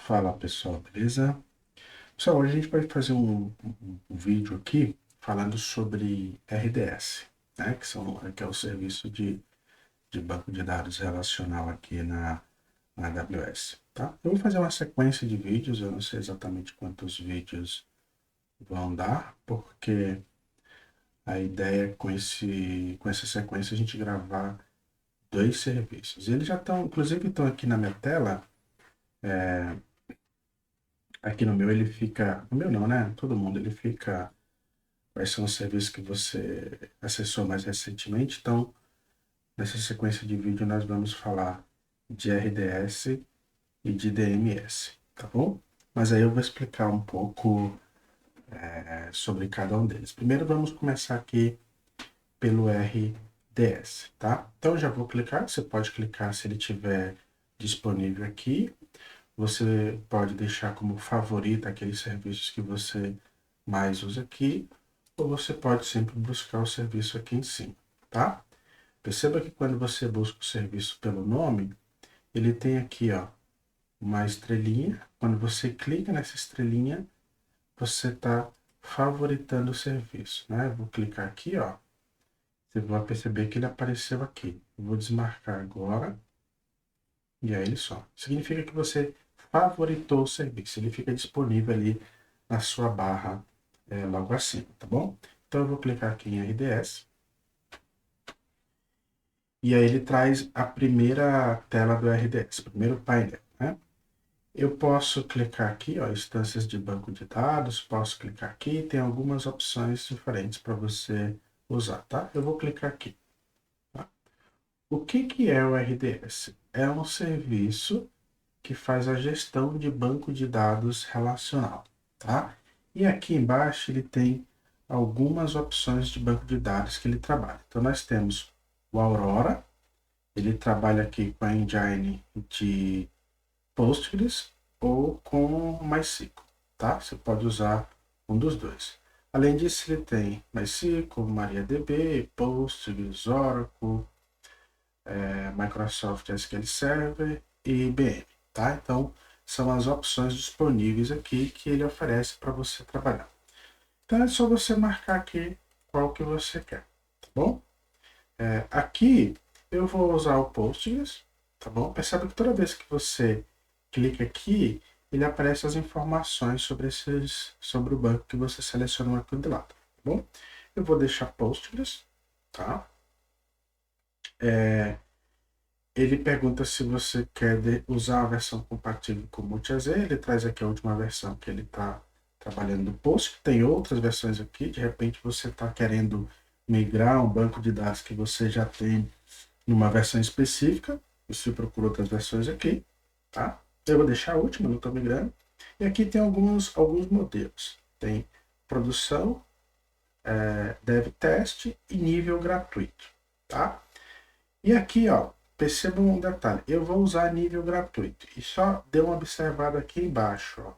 Fala pessoal, beleza? Pessoal, hoje a gente vai fazer um vídeo aqui falando sobre RDS, né? Que é o serviço de banco de dados relacional aqui na AWS, tá? Eu vou fazer uma sequência de vídeos, eu não sei exatamente quantos vídeos vão dar, porque a ideia é com essa sequência a gente gravar dois serviços. Eles já estão, inclusive estão aqui na minha tela. Aqui no meu ele fica, no meu não, né? Todo mundo ele fica. Quais são os serviços que você acessou mais recentemente? Então, nessa sequência de vídeo, nós vamos falar de RDS e de DMS, tá bom? Mas aí eu vou explicar um pouco sobre cada um deles. Primeiro, vamos começar aqui pelo RDS, tá? Então, eu já vou clicar. Você pode clicar se ele tiver disponível aqui. Você pode deixar como favorito aqueles serviços que você mais usa aqui, ou você pode sempre buscar o serviço aqui em cima, tá? Perceba que quando você busca o serviço pelo nome, ele tem aqui, ó, uma estrelinha. Quando você clica nessa estrelinha, você está favoritando o serviço, né? Eu vou clicar aqui, ó. Você vai perceber que ele apareceu aqui. Eu vou desmarcar agora. E aí ele some. Significa que você favoritou o serviço. Ele fica disponível ali na sua barra logo acima, tá bom? Então eu vou clicar aqui em RDS. E aí ele traz a primeira tela do RDS, o primeiro painel, né? Eu posso clicar aqui, ó, instâncias de banco de dados, posso clicar aqui, tem algumas opções diferentes para você usar, tá? Eu vou clicar aqui. Tá? O que é o RDS? É um serviço que faz a gestão de banco de dados relacional, tá? E aqui embaixo ele tem algumas opções de banco de dados que ele trabalha. Então nós temos o Aurora, ele trabalha aqui com a engine de Postgres ou com MySQL, tá? Você pode usar um dos dois. Além disso, ele tem MySQL, MariaDB, Postgres, Oracle, Microsoft SQL Server e IBM, tá? Então, são as opções disponíveis aqui que ele oferece para você trabalhar. Então, é só você marcar aqui qual que você quer, tá bom? Aqui, eu vou usar o Postgres, tá bom? Percebe que toda vez que você clica aqui, ele aparece as informações sobre o banco que você selecionou aqui do lado, tá bom? Eu vou deixar Postgres, tá? Ele pergunta se você quer usar a versão compatível com o Multi-AZ. Ele traz aqui a última versão que ele está trabalhando do Post. Tem outras versões aqui. De repente você está querendo migrar um banco de dados que você já tem numa versão específica. Você procura outras versões aqui, tá? Eu vou deixar a última, não estou migrando. E aqui tem alguns modelos. Tem produção, dev teste e nível gratuito, tá? E aqui, ó, perceba um detalhe. Eu vou usar nível gratuito. E só dê uma observada aqui embaixo, ó.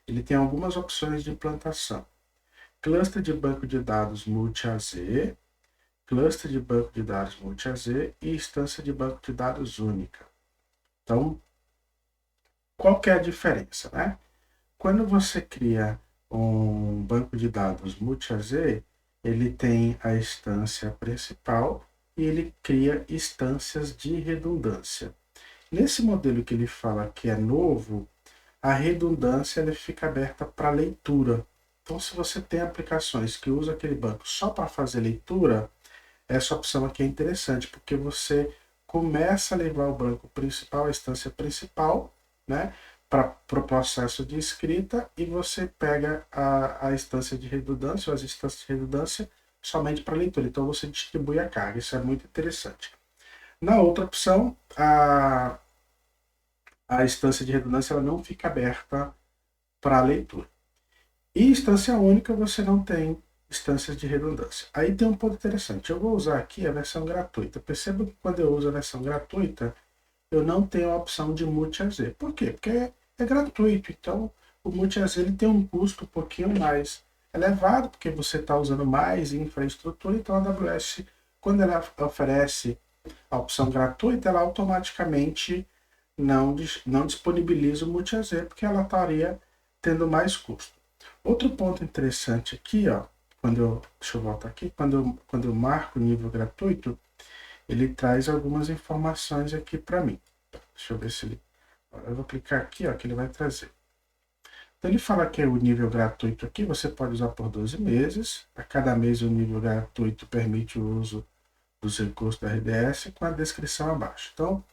Ele tem algumas opções de implantação. Cluster de banco de dados multi-AZ, cluster de banco de dados multi-AZ e instância de banco de dados única. Então, qual que é a diferença, né? Quando você cria um banco de dados multi-AZ, ele tem a instância principal e ele cria instâncias de redundância. Nesse modelo que ele fala que é novo, a redundância ele fica aberta para leitura. Então, se você tem aplicações que usam aquele banco só para fazer leitura, essa opção aqui é interessante, porque você começa a levar o banco principal, a instância principal, né, para o processo de escrita, e você pega a instância de redundância, ou as instâncias de redundância, somente para leitura. Então, você distribui a carga. Isso é muito interessante. Na outra opção, a instância de redundância ela não fica aberta para leitura. E instância única, você não tem instâncias de redundância. Aí tem um ponto interessante. Eu vou usar aqui a versão gratuita. Perceba que quando eu uso a versão gratuita, eu não tenho a opção de multi-AZ. Por quê? Porque é gratuito. Então, o multi-AZ ele tem um custo um pouquinho mais elevado, porque você está usando mais infraestrutura. Então, a AWS, quando ela oferece a opção gratuita, ela automaticamente não disponibiliza o multi-AZ, porque ela estaria tendo mais custo. Outro ponto interessante aqui, ó, deixa eu voltar aqui, quando eu marco o nível gratuito, ele traz algumas informações aqui para mim. Deixa eu ver se ele... Eu vou clicar aqui, ó, que ele vai trazer. Então ele fala que é o nível gratuito aqui, você pode usar por 12 meses. A cada mês o nível gratuito permite o uso dos recursos da RDS com a descrição abaixo. Então,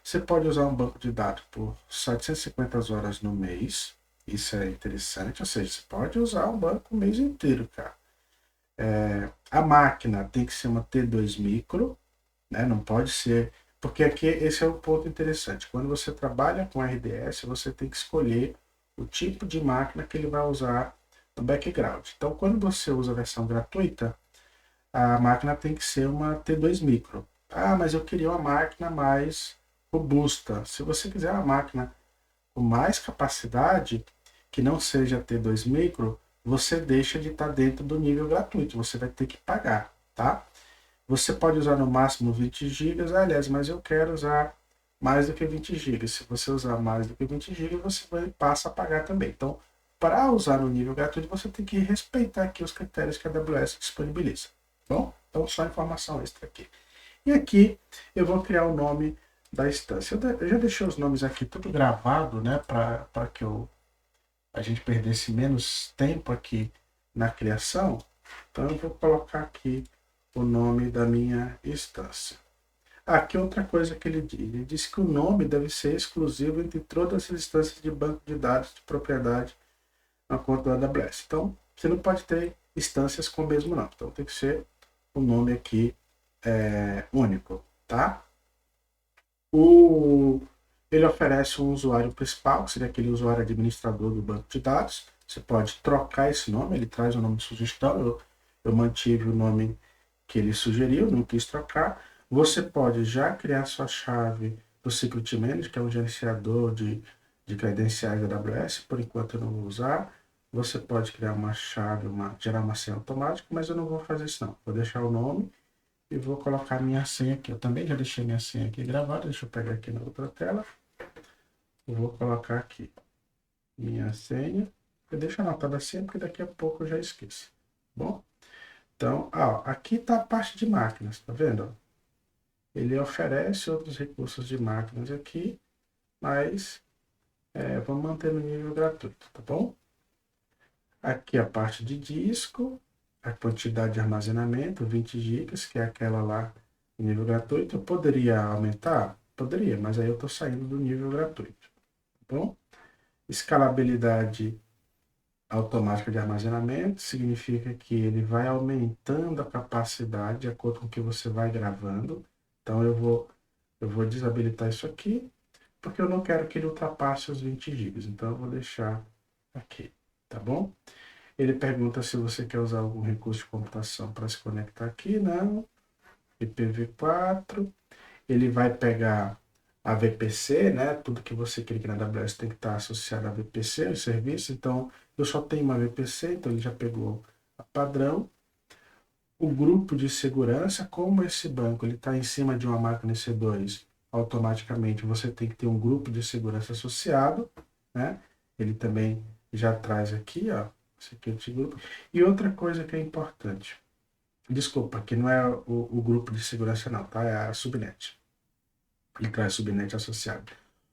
você pode usar um banco de dados por 750 horas no mês. Isso é interessante, ou seja, você pode usar um banco o mês inteiro, cara. A máquina tem que ser uma T2 micro, né? Não pode ser... Porque aqui esse é o ponto interessante. Quando você trabalha com RDS, você tem que escolher o tipo de máquina que ele vai usar no background. Então, quando você usa a versão gratuita, a máquina tem que ser uma T2 micro. Ah, mas eu queria uma máquina mais robusta. Se você quiser uma máquina com mais capacidade, que não seja T2 micro, você deixa de estar dentro do nível gratuito. Você vai ter que pagar, tá? Você pode usar no máximo 20 GB, aliás, mas eu quero usar mais do que 20 GB. Se você usar mais do que 20 GB, você passa a pagar também. Então, para usar no nível gratuito, você tem que respeitar aqui os critérios que a AWS disponibiliza. Bom, então só informação extra aqui. E aqui eu vou criar o nome da instância. Eu já deixei os nomes aqui tudo gravado, né, para que a gente perdesse menos tempo aqui na criação. Então eu vou colocar aqui o nome da minha instância. Aqui outra coisa que ele diz que o nome deve ser exclusivo entre todas as instâncias de banco de dados de propriedade na conta da AWS. Então, você não pode ter instâncias com o mesmo nome. Então, tem que ser o nome aqui único, tá? Ele oferece um usuário principal, que seria aquele usuário administrador do banco de dados. Você pode trocar esse nome, ele traz o nome de sugestão. Eu mantive o nome que ele sugeriu, não quis trocar. Você pode já criar sua chave do Secret Manager, que é um gerenciador de credenciais da AWS. Por enquanto eu não vou usar. Você pode criar uma chave, gerar uma senha automática, mas eu não vou fazer isso não. Vou deixar o nome e vou colocar minha senha aqui. Eu também já deixei minha senha aqui gravada. Deixa eu pegar aqui na outra tela. Eu vou colocar aqui minha senha. Eu deixo anotada a senha, porque daqui a pouco eu já esqueço. Bom? Então, aqui está a parte de máquinas, tá vendo? Ele oferece outros recursos de máquinas aqui, mas vamos manter no nível gratuito, tá bom? Aqui a parte de disco, a quantidade de armazenamento, 20 GB, que é aquela lá no nível gratuito. Eu poderia aumentar? Poderia, mas aí eu estou saindo do nível gratuito, tá bom? Escalabilidade automática de armazenamento significa que ele vai aumentando a capacidade de acordo com o que você vai gravando. Então eu vou desabilitar isso aqui, porque eu não quero que ele ultrapasse os 20 GB. Então eu vou deixar aqui, tá bom? Ele pergunta se você quer usar algum recurso de computação para se conectar aqui. Não. IPv4. Ele vai pegar a VPC, né? Tudo que você clica na AWS tem que estar associado a VPC, o serviço. Então, eu só tenho uma VPC, então ele já pegou a padrão. O grupo de segurança, como esse banco ele está em cima de uma máquina EC2, automaticamente você tem que ter um grupo de segurança associado, né? Ele também já traz aqui, ó, security group. E outra coisa que é importante, desculpa, que não é o grupo de segurança não, tá? É a subnet. Ele traz subnet associado.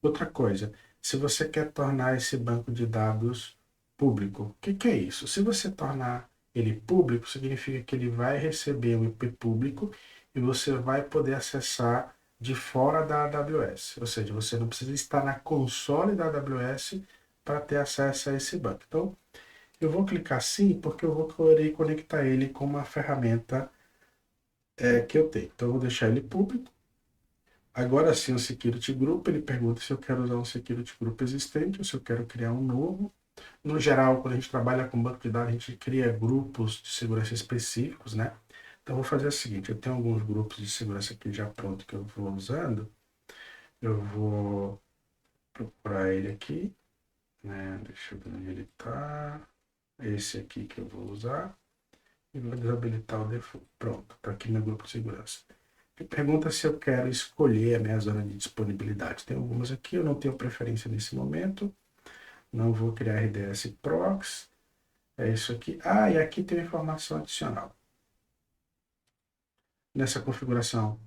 Outra coisa, se você quer tornar esse banco de dados público, o que é isso? Se você tornar ele público, significa que ele vai receber um IP público e você vai poder acessar de fora da AWS. Ou seja, você não precisa estar na console da AWS para ter acesso a esse banco. Então, eu vou clicar sim, porque eu vou querer conectar ele com uma ferramenta que eu tenho. Então, eu vou deixar ele público. Agora sim, o Security Group, ele pergunta se eu quero usar um Security Group existente ou se eu quero criar um novo. No geral, quando a gente trabalha com banco de dados, a gente cria grupos de segurança específicos, né? Então, eu vou fazer o seguinte, eu tenho alguns grupos de segurança aqui já pronto que eu vou usando. Eu vou procurar ele aqui, né? Deixa eu ver onde ele está. Esse aqui que eu vou usar. E vou desabilitar o default. Pronto, está aqui meu grupo de segurança. Pergunta se eu quero escolher a minha zona de disponibilidade. Tem algumas aqui, eu não tenho preferência nesse momento. Não vou criar RDS Proxy. É isso aqui. Ah, e aqui tem uma informação adicional. Nessa configuração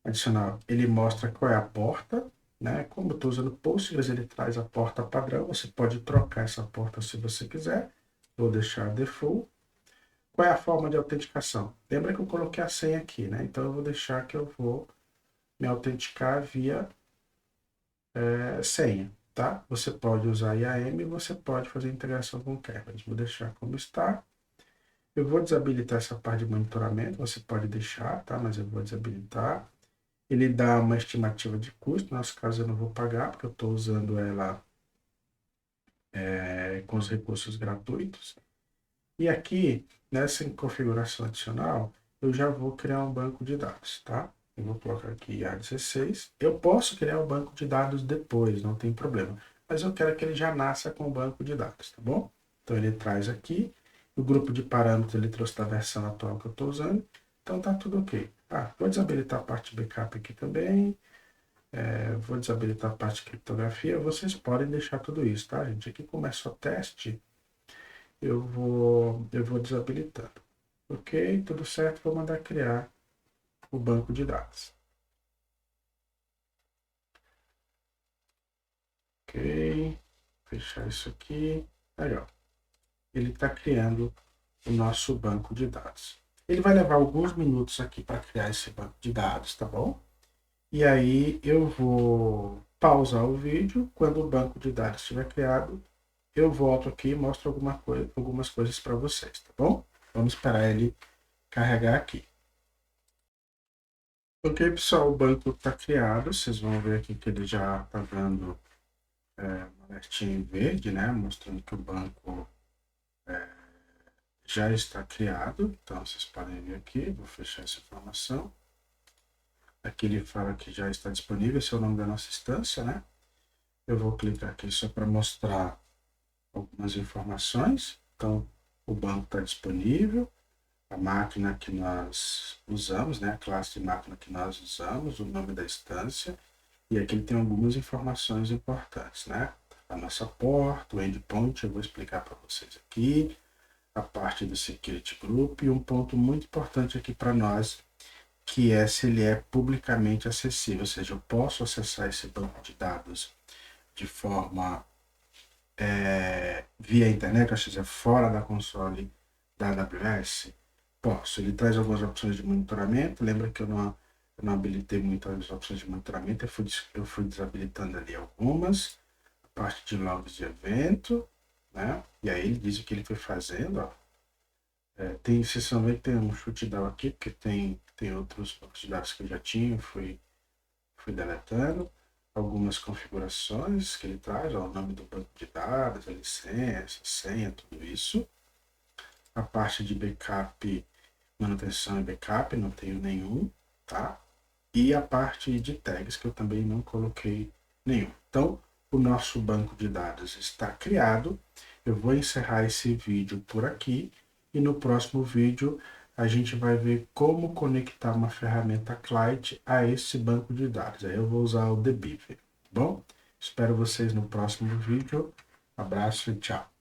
adicional, ele mostra qual é a porta, né? Como eu estou usando Postgres, ele traz a porta padrão. Você pode trocar essa porta se você quiser. Vou deixar default. Qual é a forma de autenticação? Lembra que eu coloquei a senha aqui, né? Então eu vou deixar que eu vou me autenticar via senha, tá? Você pode usar IAM, você pode fazer integração com Kerberos. Vou deixar como está. Eu vou desabilitar essa parte de monitoramento, você pode deixar, tá? Mas eu vou desabilitar. Ele dá uma estimativa de custo, no nosso caso eu não vou pagar, porque eu estou usando ela com os recursos gratuitos. E aqui, nessa configuração adicional, eu já vou criar um banco de dados, tá? Eu vou colocar aqui A16. Eu posso criar um banco de dados depois, não tem problema. Mas eu quero que ele já nasça com o banco de dados, tá bom? Então ele traz aqui, o grupo de parâmetros ele trouxe da versão atual que eu estou usando. Então tá tudo ok. Ah, vou desabilitar a parte backup aqui também. Vou desabilitar a parte de criptografia. Vocês podem deixar tudo isso, tá, gente? Aqui como é só teste, eu vou desabilitando. Ok, tudo certo, vou mandar criar o banco de dados. Ok, fechar isso aqui. Aí, ó, ele está criando o nosso banco de dados. Ele vai levar alguns minutos aqui para criar esse banco de dados, tá bom? E aí eu vou pausar o vídeo. Quando o banco de dados estiver criado, eu volto aqui e mostro algumas coisas para vocês, tá bom? Vamos esperar ele carregar aqui. Ok, pessoal, o banco está criado. Vocês vão ver aqui que ele já está dando um alertinho verde, né? Mostrando que o banco já está criado. Então, vocês podem ver aqui. Vou fechar essa informação. Aqui ele fala que já está disponível. Esse é o nome da nossa instância, né? Eu vou clicar aqui só para mostrar algumas informações. Então, o banco está disponível. A máquina que nós usamos, né? A classe de máquina que nós usamos, o nome da instância. E aqui ele tem algumas informações importantes, né? A nossa porta, o endpoint, eu vou explicar para vocês aqui. A parte do Security Group e um ponto muito importante aqui para nós, que é se ele é publicamente acessível, ou seja, eu posso acessar esse banco de dados de forma via internet, ou seja, fora da console da AWS. Posso. Ele traz algumas opções de monitoramento. Lembra que eu não habilitei muitas opções de monitoramento, eu fui desabilitando ali algumas. A parte de logs de evento, né? E aí ele diz o que ele foi fazendo, ó. Tem exceção aí que tem um shutdown aqui, porque tem outros bancos de dados que eu já tinha, fui deletando. Algumas configurações que ele traz, ó, o nome do banco de dados, a licença, a senha, tudo isso. A parte de backup, manutenção e backup, não tenho nenhum, tá? E a parte de tags, que eu também não coloquei nenhum. Então, o nosso banco de dados está criado. Eu vou encerrar esse vídeo por aqui. E no próximo vídeo, a gente vai ver como conectar uma ferramenta Clyde a esse banco de dados. Aí eu vou usar o Debeaver, tá bom? Espero vocês no próximo vídeo. Abraço e tchau.